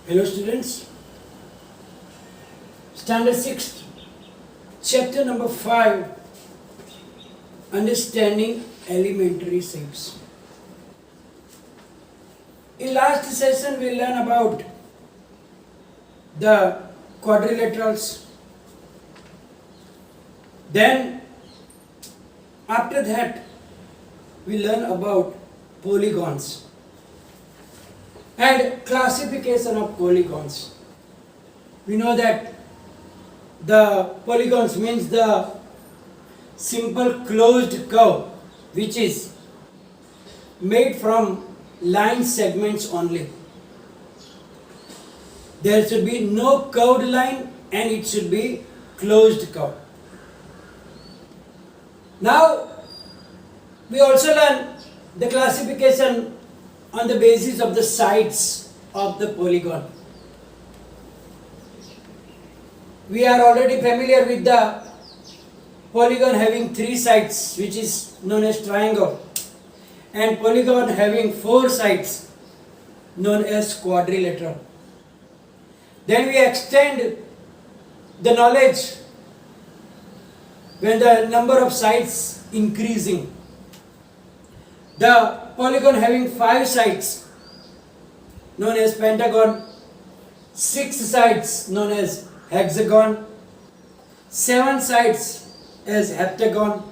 Hello students, Standard 6, Chapter number 5, Understanding Elementary Shapes. In last session we learned about the quadrilaterals. Then after that we learn about polygons and classification of polygons. We know that the polygons means the simple closed curve which is made from line segments only. There should be no curved line and it should be closed curve. Now we also learn the classification on the basis of the sides of the polygon. We are already familiar with the polygon having 3 sides, which is known as triangle, and polygon having 4 sides, known as quadrilateral. Then we extend the knowledge when the number of sides increasing. The polygon having 5 sides, known as pentagon, 6 sides, known as hexagon, 7 sides as heptagon,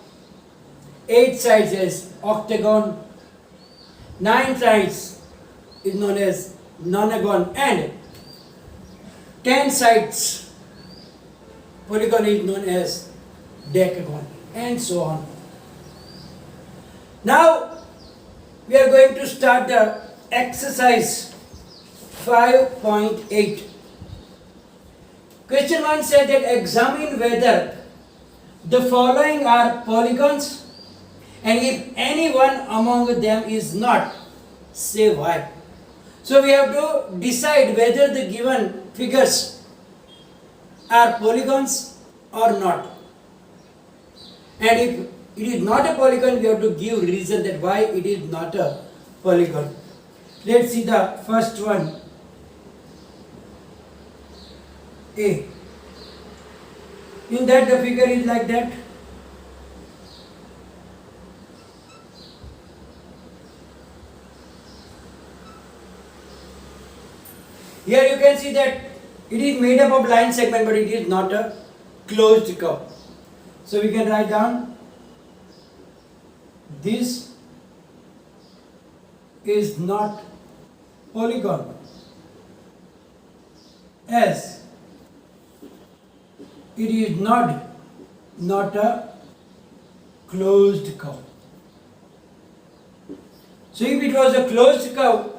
8 sides as octagon, 9 sides is known as nonagon, and 10 sides polygon is known as decagon, and so on. Now we are going to start the exercise 5.8. Question 1 said that examine whether the following are polygons and if any one among them is not, say why. So we have to decide whether the given figures are polygons or not. And if it is not a polygon, we have to give reason that why it is not a polygon. Let's see the first one. A. In that the figure is like that. Here you can see that it is made up of line segment, but it is not a closed curve. So we can write down this is not polygon as it is not a closed curve. So if it was a closed curve,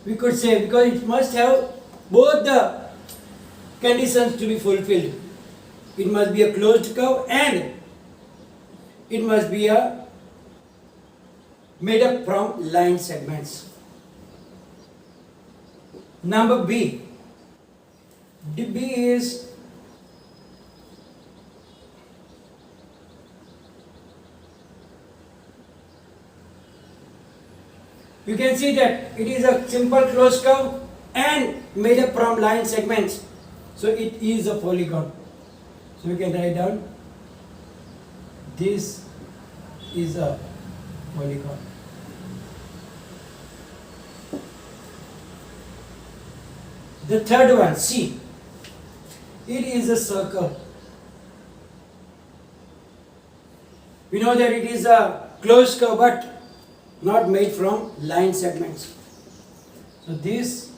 we could say, because it must have both the conditions to be fulfilled. It must be a closed curve and it must be a made up from line segments. Number B. B is you can see that it is a simple closed curve and made up from line segments. So it is a polygon. So we can write down this is a polygon. The third one, C. It is a circle. We know that it is a closed curve but not made from line segments. So this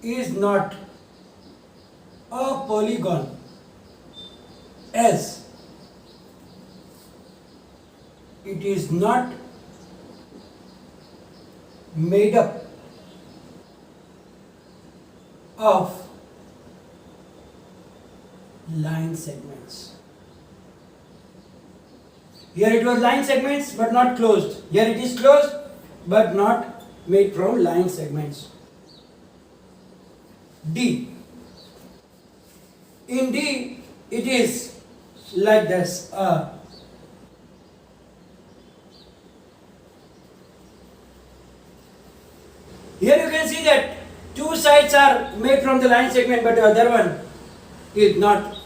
is not a polygon as it is not made up of line segments. Here it was line segments but not closed. Here it is closed but not made from line segments. D. In D it is like this. Here you can see that two sides are made from the line segment, but the other one is not.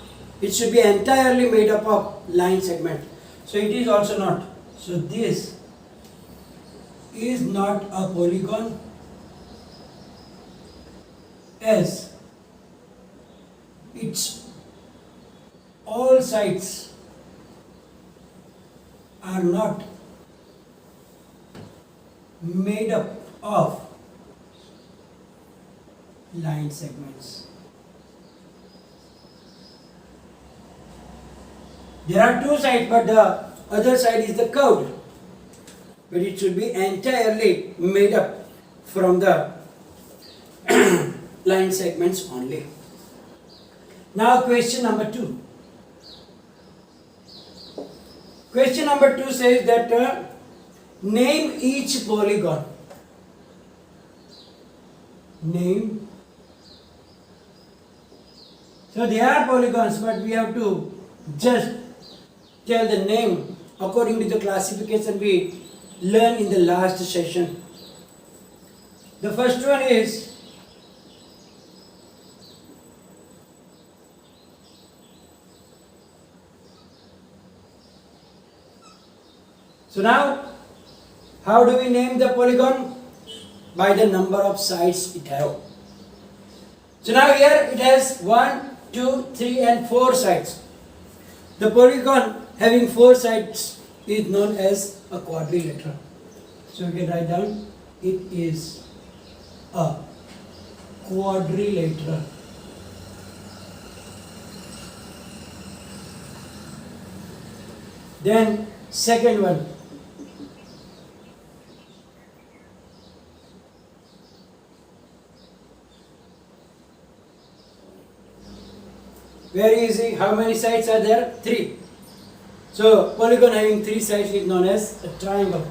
It should be entirely made up of line segment. So it is also not. So this is not a polygon as its all sides are not made up of line segments. There are two sides, but the other side is the curved. But it should be entirely made up from the line segments only. Now question number 2. Question number 2 says that name each polygon. Name. So they are polygons, but we have to just tell the name according to the classification we learned in the last session. The first one is so now how do we name the polygon? By the number of sides it has. So now here it has 1, 2, 3 and 4 sides. The polygon having 4 sides is known as a quadrilateral. So we can write down it is a quadrilateral. Then second one. Very easy. How many sides are there? 3. So polygon having 3 sides is known as a triangle.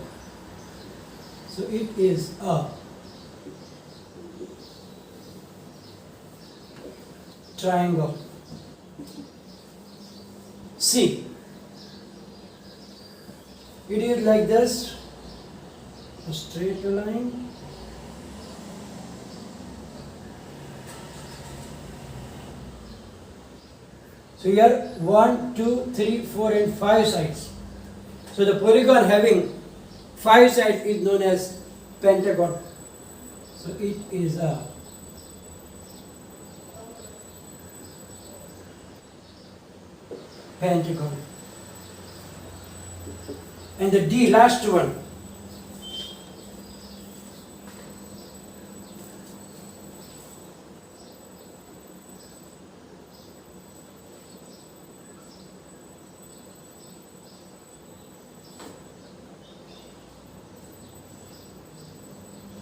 So it is a triangle. See, it is like this, a straight line. So here 1, 2, 3, 4 and 5 sides. So the polygon having 5 sides is known as pentagon. So it is a pentagon. And the D, last one.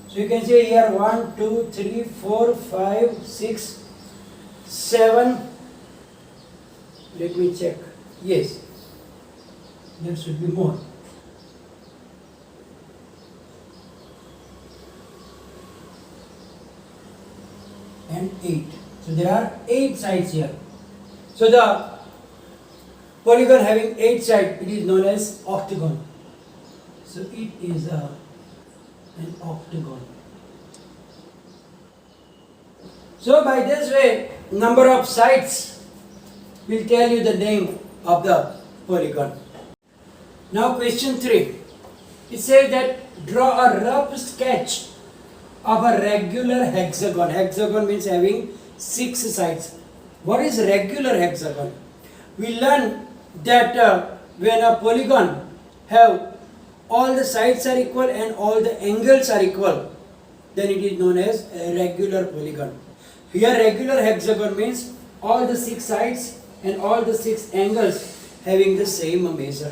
So you can see here 1, 2, 3, 4, 5, 6, 7. Let me check. Yes, there should be more. And 8. So there are 8 sides here. So the polygon having 8 sides, it is known as octagon. So it is an octagon. So by this way, number of sides will tell you the name of the polygon. Now question 3. It says that draw a rough sketch of a regular hexagon. Hexagon means having 6 sides. What is regular hexagon? We learn that when a polygon have all the sides are equal and all the angles are equal, then it is known as a regular polygon. Here regular hexagon means all the 6 sides and all the 6 angles having the same measure.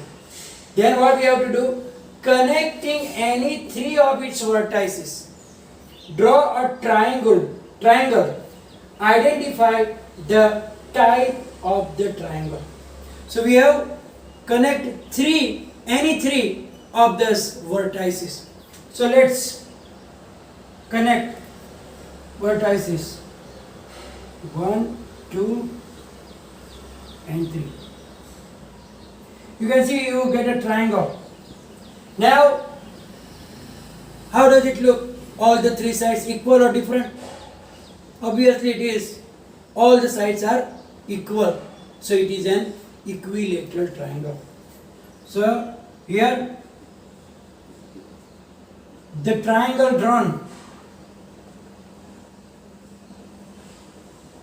Then what we have to do? Connecting any 3 of its vertices. Draw a triangle. Identify the type of the triangle. So we have connect any 3 of these vertices. So let's connect vertices 1, 2 and 3. You can see you get a triangle. Now how does it look? all the three sides equal or different? Obviously it is. All the sides are equal. So it is an equilateral triangle. So here the triangle drawn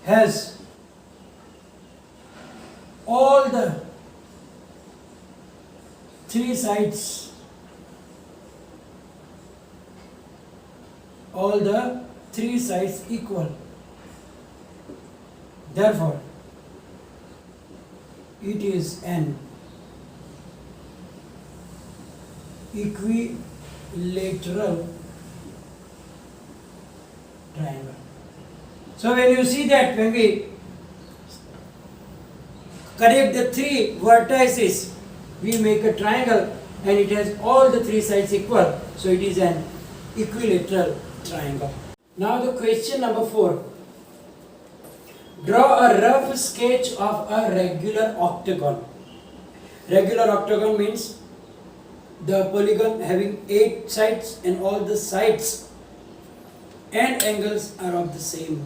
has all the three sides, equal. Therefore, it is an equilateral triangle. So when you see that, when we connect the three vertices, we make a triangle and it has all the three sides equal. So it is an equilateral triangle. Now the question number 4. Draw a rough sketch of a regular octagon. Regular octagon means the polygon having 8 sides and all the sides and angles are of the same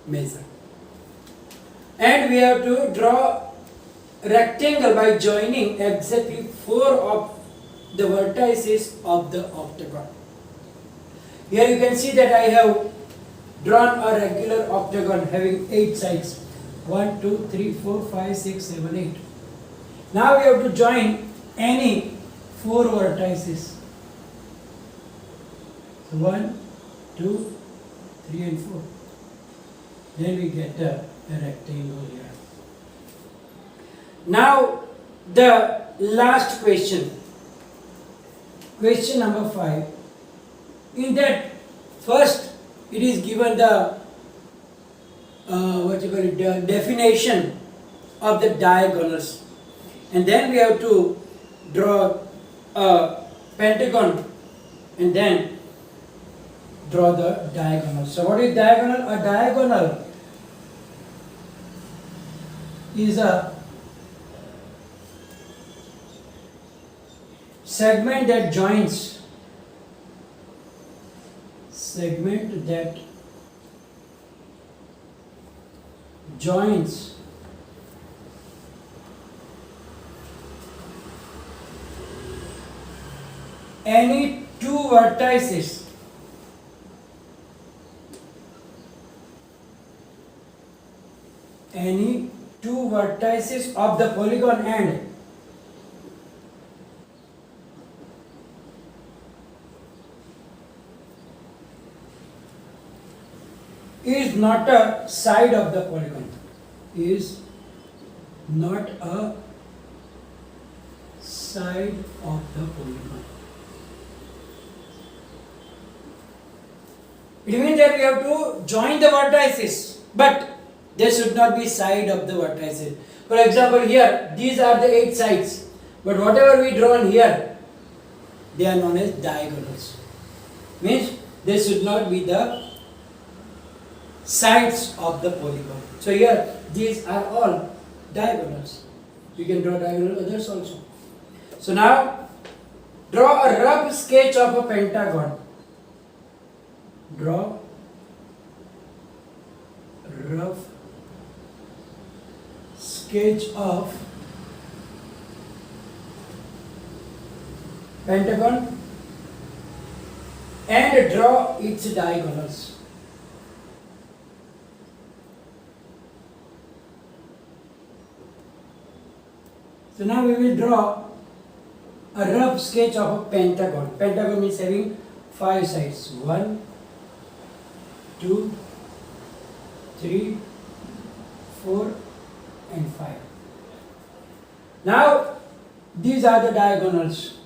measure. And we have to draw rectangle by joining exactly 4 of the vertices of the octagon. Here you can see that I have drawn a regular octagon having 8 sides. 1, 2, 3, 4, 5, 6, 7, 8. Now we have to join any 4 vertices. 1, 2, 3 and 4. Then we get a rectangle here. Now the last question. Question number 5. In that first it is given the the definition of the diagonals, and then we have to draw a pentagon and then draw the diagonal. So what is diagonal? A diagonal is a segment that joins any two vertices of the polygon and is not a side of the polygon. Is not a side of the polygon. It means that we have to join the vertices, but there should not be side of the vertices. For example, here these are the 8 sides, but whatever we drawn here, they are known as diagonals. Means they should not be the sides of the polygon. So here these are all diagonals. You can draw diagonal others also. So now draw a rough sketch of a pentagon. Draw rough sketch of pentagon and draw its diagonals. So now we will draw a rough sketch of a pentagon. Pentagon is having 5 sides. 1, 2, 3, 4 and 5. Now these are the diagonals.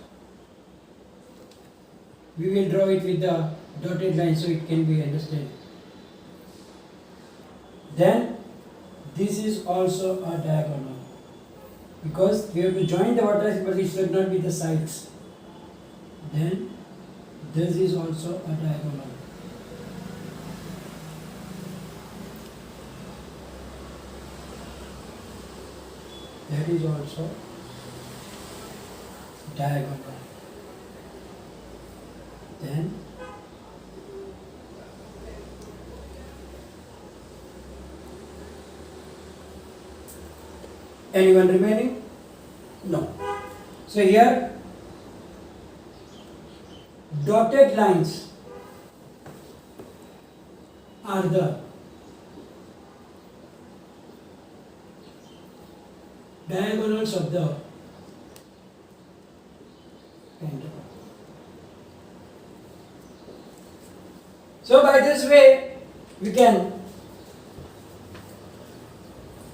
We will draw it with the dotted line so it can be understood. Then this is also a diagonal, because we have to join the vertices but it should not be the sides. Then this is also a diagonal. That is also diagonal. Then Anyone remaining? No. So here dotted lines are the diagonals of the pentagon. So by this way we can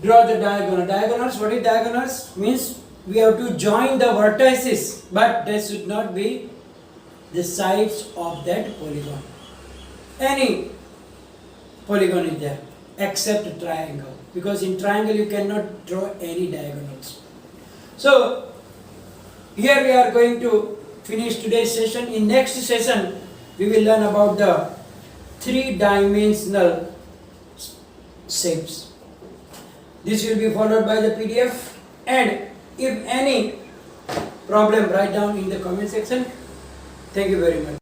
draw the diagonal. Diagonals, what is diagonals? Means we have to join the vertices, but they should not be the sides of that polygon. Any polygon is there except triangle, because in triangle you cannot draw any diagonals. So here we are going to finish today's session. In next session we will learn about the three-dimensional shapes. This will be followed by the PDF, and if any problem, write down in the comment section. Thank you very much.